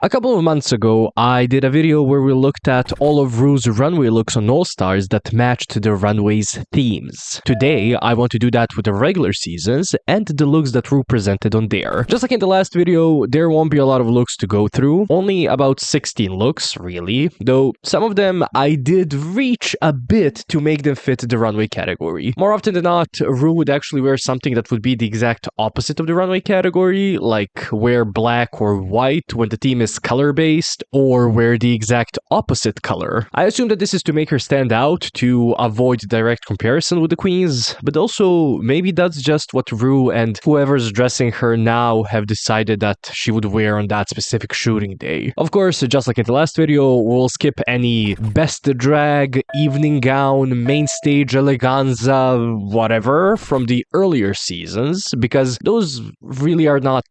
A couple of months ago, I did a video where we looked at all of Ru's runway looks on All Stars that matched the runway's themes. Today, I want to do that with the regular seasons and the looks that Ru presented on there. Just like in the last video, there won't be a lot of looks to go through, only about 16 looks, really, though some of them I did reach a bit to make them fit the runway category. More often than not, Ru would actually wear something that would be the exact opposite of the runway category, like wear black or white when the theme is color-based, or wear the exact opposite color. I assume that this is to make her stand out, to avoid direct comparison with the queens, but also maybe that's just what Ru and whoever's dressing her now have decided that she would wear on that specific shooting day. Of course, just like in the last video, we'll skip any best drag, evening gown, Mainstage Eleganza, whatever from the earlier seasons, because those really are not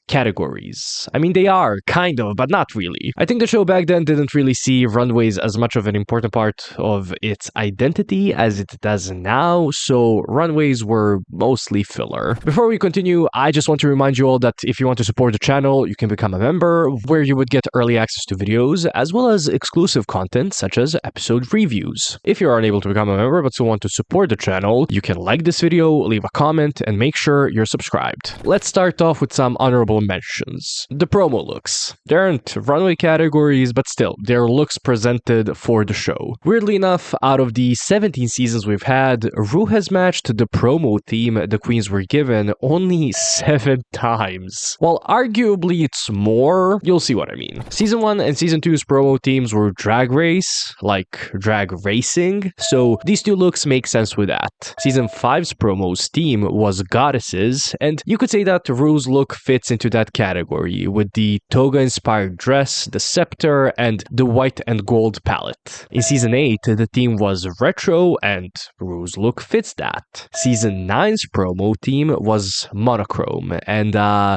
categories. I mean, they are, kind of, but not really. I think the show back then didn't really see runways as much of an important part of its identity as it does now, so runways were mostly filler. Before we continue, I just want to remind you all that if you want to support the channel, you can become a member, where you would get early access to videos, as well as exclusive content such as episode reviews. If you're unable to become a member but still want to support the channel, you can like this video, leave a comment, and make sure you're subscribed. Let's start off with some honorable mentions. The promo looks. They aren't runway categories, but still, they're looks presented for the show. Weirdly enough, out of the 17 seasons we've had, Ru has matched the promo theme the queens were given only 7 times. While arguably it's more, you'll see what I mean. Season 1 and Season 2's promo themes were drag race, like drag racing, so these two looks make sense with that. Season 5's promo's theme was goddesses, and you could say that Ru's look fits into that category, with the toga-inspired dress, the scepter, and the white and gold palette. In Season 8, the theme was retro, and Ru's look fits that. Season 9's promo theme was monochrome, and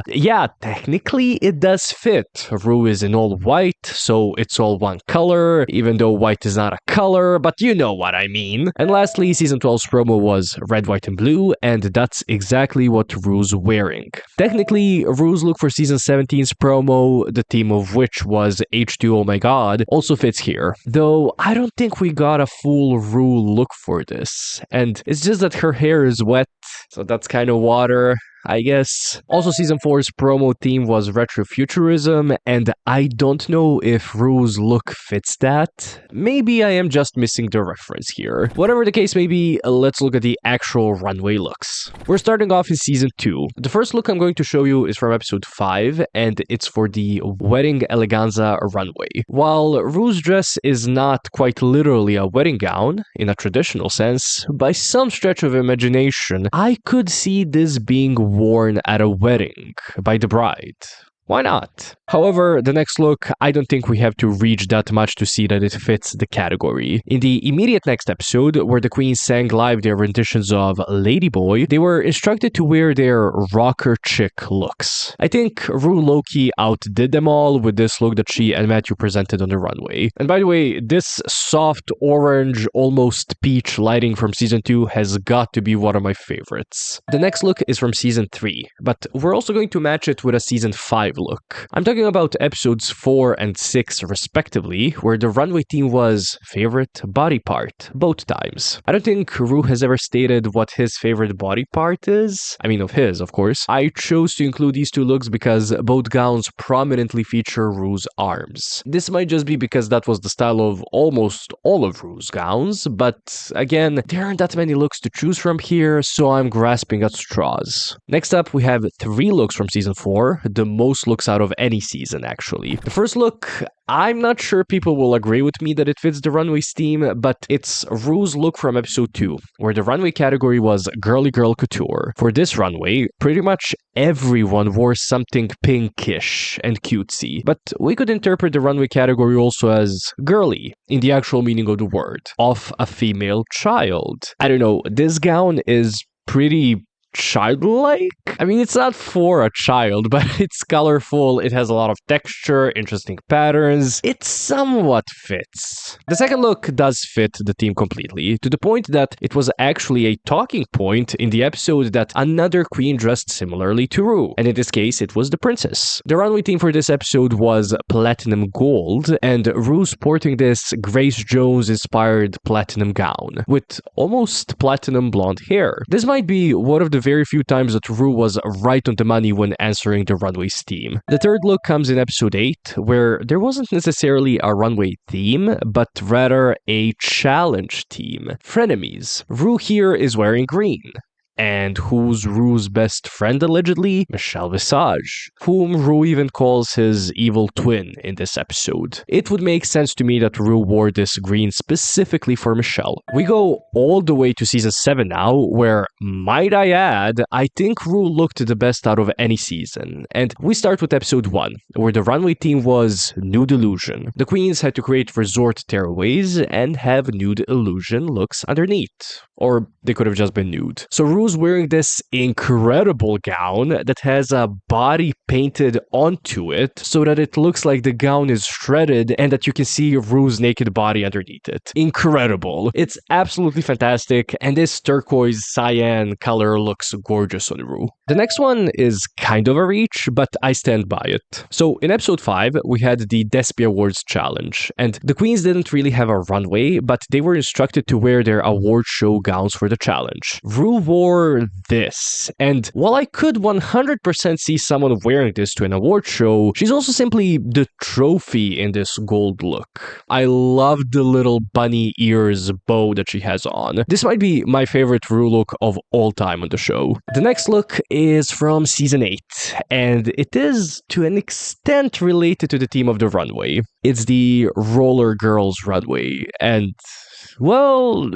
yeah, technically it does fit. Ru is in all white, so it's all one color, even though white is not a color, but you know what I mean. And lastly, Season 12's promo was red, white, and blue, and that's exactly what Ru's wearing. Technically, Ru's look for Season 17's promo, the theme of which was H2 Oh My God, also fits here. Though, I don't think we got a full Ru look for this. And it's just that her hair is wet, so that's kind of water, I guess. Also, Season 4's promo theme was retrofuturism, and I don't know if Ru's look fits that. Maybe I am just missing the reference here. Whatever the case may be, let's look at the actual runway looks. We're starting off in Season 2. The first look I'm going to show you is from episode 5, and it's for the Wedding Eleganza runway. While Ru's dress is not quite literally a wedding gown, in a traditional sense, by some stretch of imagination, I could see this being worn at a wedding by the bride. Why not? However, the next look, I don't think we have to reach that much to see that it fits the category. In the immediate next episode, where the queens sang live their renditions of Ladyboy, they were instructed to wear their rocker chick looks. I think Ru low-key outdid them all with this look that she and Matthew presented on the runway. And by the way, this soft orange, almost peach lighting from Season 2 has got to be one of my favorites. The next look is from Season 3, but we're also going to match it with a Season 5 look. I'm talking about episodes 4 and 6 respectively, where the runway theme was favorite body part, both times. I don't think Ru has ever stated what his favorite body part is. I mean, of his, of course. I chose to include these two looks because both gowns prominently feature Ru's arms. This might just be because that was the style of almost all of Ru's gowns, but again, there aren't that many looks to choose from here, so I'm grasping at straws. Next up, we have 3 looks from Season 4, the most looks out of any season, actually. The first look, I'm not sure people will agree with me that it fits the runway's theme, but it's Ru's look from episode 2, where the runway category was Girly Girl Couture. For this runway, pretty much everyone wore something pinkish and cutesy, but we could interpret the runway category also as girly, in the actual meaning of the word, of a female child. I don't know, this gown is pretty childlike. I mean, it's not for a child, but it's colorful, it has a lot of texture, interesting patterns. It somewhat fits. The second look does fit the theme completely, to the point that it was actually a talking point in the episode that another queen dressed similarly to Ru, and in this case, it was the princess. The runway theme for this episode was platinum gold, and Ru sporting this Grace Jones-inspired platinum gown, with almost platinum blonde hair. This might be one of the very few times that Ru was right on the money when answering the runway's theme. The third look comes in episode 8, where there wasn't necessarily a runway theme, but rather a challenge theme. Frenemies. Ru here is wearing green. And who's Ru's best friend allegedly? Michelle Visage, whom Ru even calls his evil twin in this episode. It would make sense to me that Ru wore this green specifically for Michelle. We go all the way to season 7 now, where, might I add, I think Ru looked the best out of any season. And we start with episode 1, where the runway theme was Nude Illusion. The queens had to create resort tearaways and have Nude Illusion looks underneath. Or they could have just been nude. So Ru's wearing this incredible gown that has a body painted onto it so that it looks like the gown is shredded and that you can see Ru's naked body underneath it. Incredible. It's absolutely fantastic, and this turquoise cyan color looks gorgeous on Ru. The next one is kind of a reach, but I stand by it. So in episode 5, we had the Despy Awards challenge, and the queens didn't really have a runway, but they were instructed to wear their award show gowns for the challenge. Ru wore this, and while I could 100% see someone wearing this to an award show, she's also simply the trophy in this gold look. I love the little bunny ears bow that she has on. This might be my favorite Ru look of all time on the show. The next look is from season 8, and it is to an extent related to the theme of the runway. It's the Rollergirls runway, and well,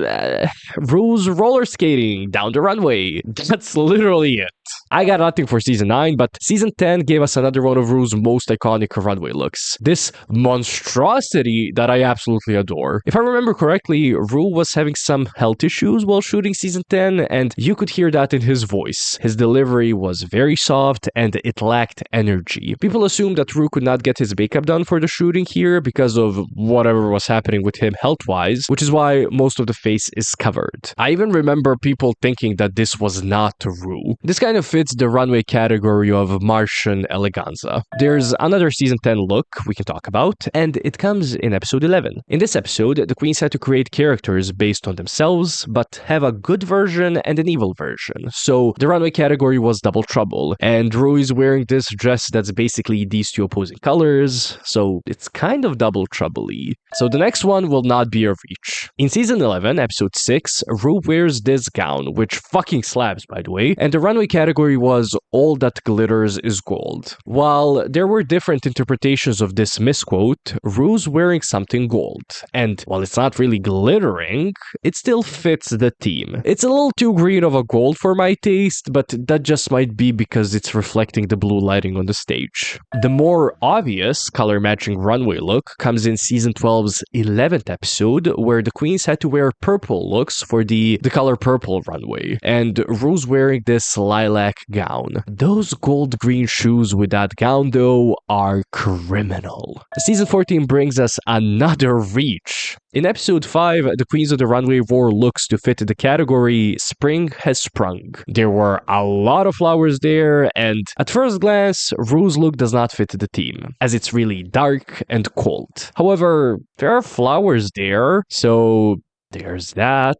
Ru's roller skating down the runway. That's literally it. I got nothing for season 9, but season 10 gave us another one of Ru's most iconic runway looks. This monstrosity that I absolutely adore. If I remember correctly, Ru was having some health issues while shooting season 10, and you could hear that in his voice. His delivery was very soft, and it lacked energy. People assumed that Ru could not get his makeup done for the shooting here because of whatever was happening with him health-wise, which is why most of the face is covered. I even remember people thinking that this was not Ru. This kind of fits the runway category of Martian Eleganza. There's another season 10 look we can talk about, and it comes in episode 11. In this episode, the queens had to create characters based on themselves, but have a good version and an evil version. So the runway category was Double Trouble, and Ru is wearing this dress that's basically these two opposing colors, so it's kind of Double Trouble-y. So the next one will not be a reach. In season 11, episode 6, Ru wears this gown, which fucking slaps by the way, and the runway category was All That Glitters Is Gold. While there were different interpretations of this misquote, Ru's wearing something gold, and while it's not really glittering, it still fits the theme. It's a little too green of a gold for my taste, but that just might be because it's reflecting the blue lighting on the stage. The more obvious color matching runway look comes in season 12's 11th episode, where the queens had to wear purple looks for the color purple runway, and Ru's wearing this lilac gown. Those gold-green shoes with that gown, though, are criminal. Season 14 brings us another reach. In episode 5, the queens of the runway wore looks to fit the category Spring Has Sprung. There were a lot of flowers there, and at first glance, Ru's look does not fit the theme, as it's really dark and cold. However, there are flowers there, so there's that.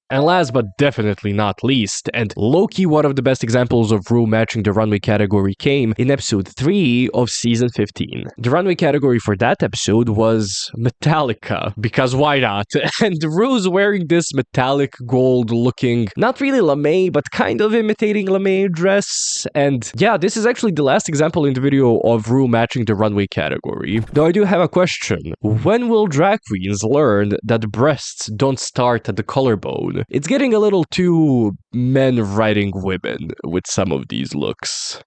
And last but definitely not least, and low-key one of the best examples of Ru matching the runway category came in episode 3 of season 15. The runway category for that episode was Metallica, because why not? And Ru's wearing this metallic gold looking, not really lame, but kind of imitating lame dress. And yeah, this is actually the last example in the video of Ru matching the runway category. Though I do have a question. When will drag queens learn that breasts don't start at the collarbone? It's getting a little too men writing women with some of these looks.